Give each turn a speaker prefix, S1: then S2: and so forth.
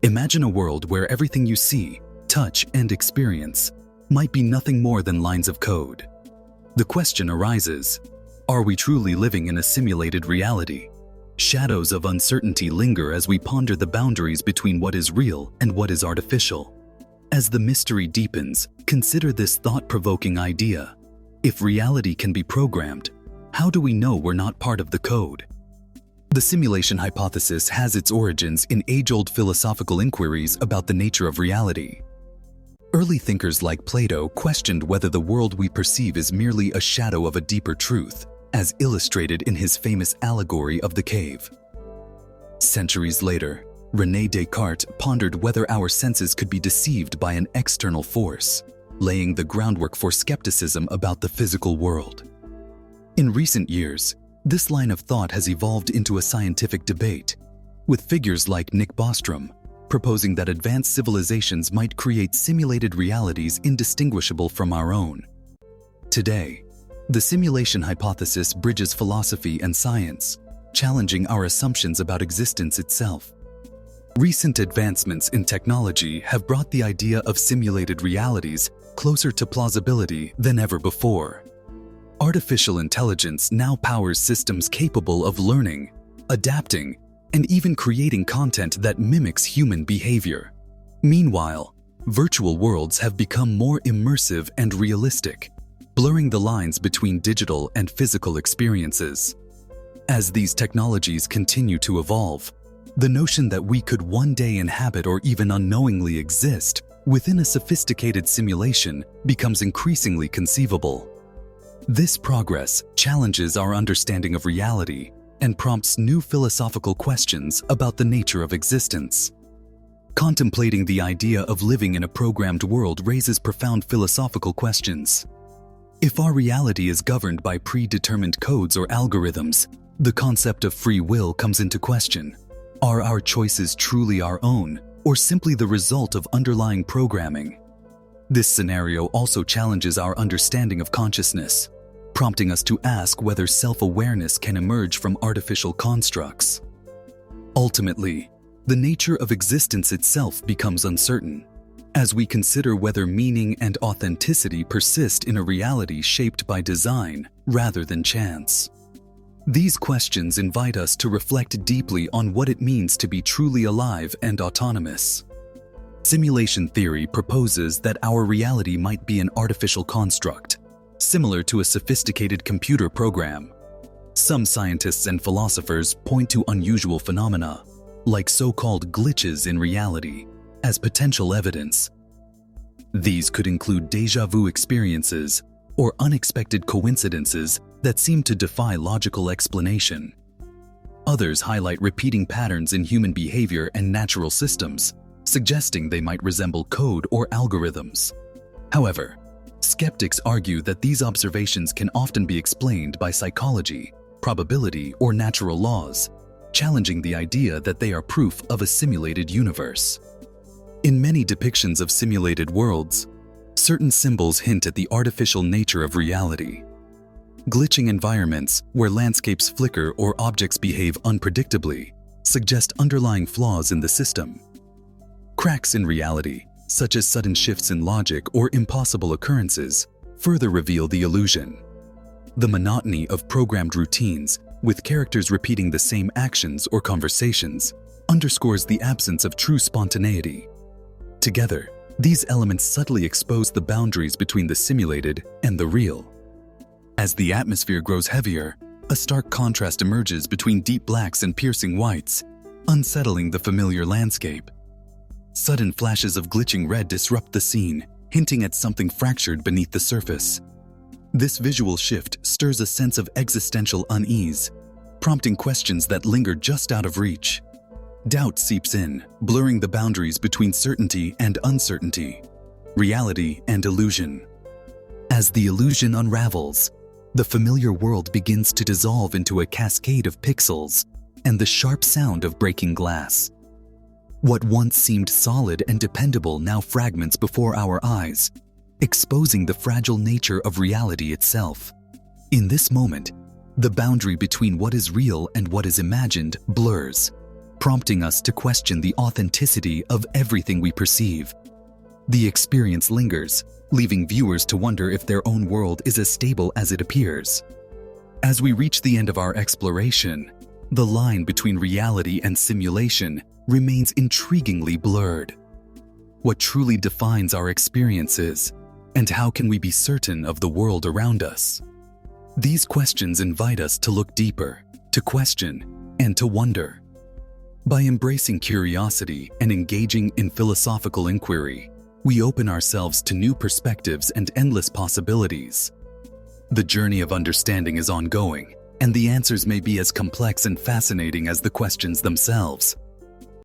S1: Imagine a world where everything you see, touch, and experience might be nothing more than lines of code. The question arises, are we truly living in a simulated reality? Shadows of uncertainty linger as we ponder the boundaries between what is real and what is artificial. As the mystery deepens, consider this thought-provoking idea. If reality can be programmed, how do we know we're not part of the code? The simulation hypothesis has its origins in age-old philosophical inquiries about the nature of reality. Early thinkers like Plato questioned whether the world we perceive is merely a shadow of a deeper truth, as illustrated in his famous allegory of the cave. Centuries later, René Descartes pondered whether our senses could be deceived by an external force, laying the groundwork for skepticism about the physical world. In recent years, this line of thought has evolved into a scientific debate, with figures like Nick Bostrom proposing that advanced civilizations might create simulated realities indistinguishable from our own. Today, the simulation hypothesis bridges philosophy and science, challenging our assumptions about existence itself. Recent advancements in technology have brought the idea of simulated realities closer to plausibility than ever before. Artificial intelligence now powers systems capable of learning, adapting, and even creating content that mimics human behavior. Meanwhile, virtual worlds have become more immersive and realistic, blurring the lines between digital and physical experiences. As these technologies continue to evolve, the notion that we could one day inhabit or even unknowingly exist within a sophisticated simulation becomes increasingly conceivable. This progress challenges our understanding of reality and prompts new philosophical questions about the nature of existence. Contemplating the idea of living in a programmed world raises profound philosophical questions. If our reality is governed by predetermined codes or algorithms, the concept of free will comes into question. Are our choices truly our own, or simply the result of underlying programming? This scenario also challenges our understanding of consciousness, prompting us to ask whether self-awareness can emerge from artificial constructs. Ultimately, the nature of existence itself becomes uncertain, as we consider whether meaning and authenticity persist in a reality shaped by design rather than chance. These questions invite us to reflect deeply on what it means to be truly alive and autonomous. Simulation theory proposes that our reality might be an artificial construct, similar to a sophisticated computer program. Some scientists and philosophers point to unusual phenomena, like so-called glitches in reality, as potential evidence. These could include déjà vu experiences or unexpected coincidences that seem to defy logical explanation. Others highlight repeating patterns in human behavior and natural systems, suggesting they might resemble code or algorithms. However, skeptics argue that these observations can often be explained by psychology, probability, or natural laws, challenging the idea that they are proof of a simulated universe. In many depictions of simulated worlds, certain symbols hint at the artificial nature of reality. Glitching environments, where landscapes flicker or objects behave unpredictably, suggest underlying flaws in the system. Cracks in reality, such as sudden shifts in logic or impossible occurrences, further reveal the illusion. The monotony of programmed routines, with characters repeating the same actions or conversations, underscores the absence of true spontaneity. Together, these elements subtly expose the boundaries between the simulated and the real. As the atmosphere grows heavier, a stark contrast emerges between deep blacks and piercing whites, unsettling the familiar landscape. Sudden flashes of glitching red disrupt the scene, hinting at something fractured beneath the surface. This visual shift stirs a sense of existential unease, prompting questions that linger just out of reach. Doubt seeps in, blurring the boundaries between certainty and uncertainty, reality and illusion. As the illusion unravels, the familiar world begins to dissolve into a cascade of pixels and the sharp sound of breaking glass. What once seemed solid and dependable now fragments before our eyes, exposing the fragile nature of reality itself. In this moment, the boundary between what is real and what is imagined blurs, prompting us to question the authenticity of everything we perceive. The experience lingers, leaving viewers to wonder if their own world is as stable as it appears. As we reach the end of our exploration, the line between reality and simulation remains intriguingly blurred. What truly defines our experiences, and how can we be certain of the world around us? These questions invite us to look deeper, to question, and to wonder. By embracing curiosity and engaging in philosophical inquiry, we open ourselves to new perspectives and endless possibilities. The journey of understanding is ongoing, and the answers may be as complex and fascinating as the questions themselves.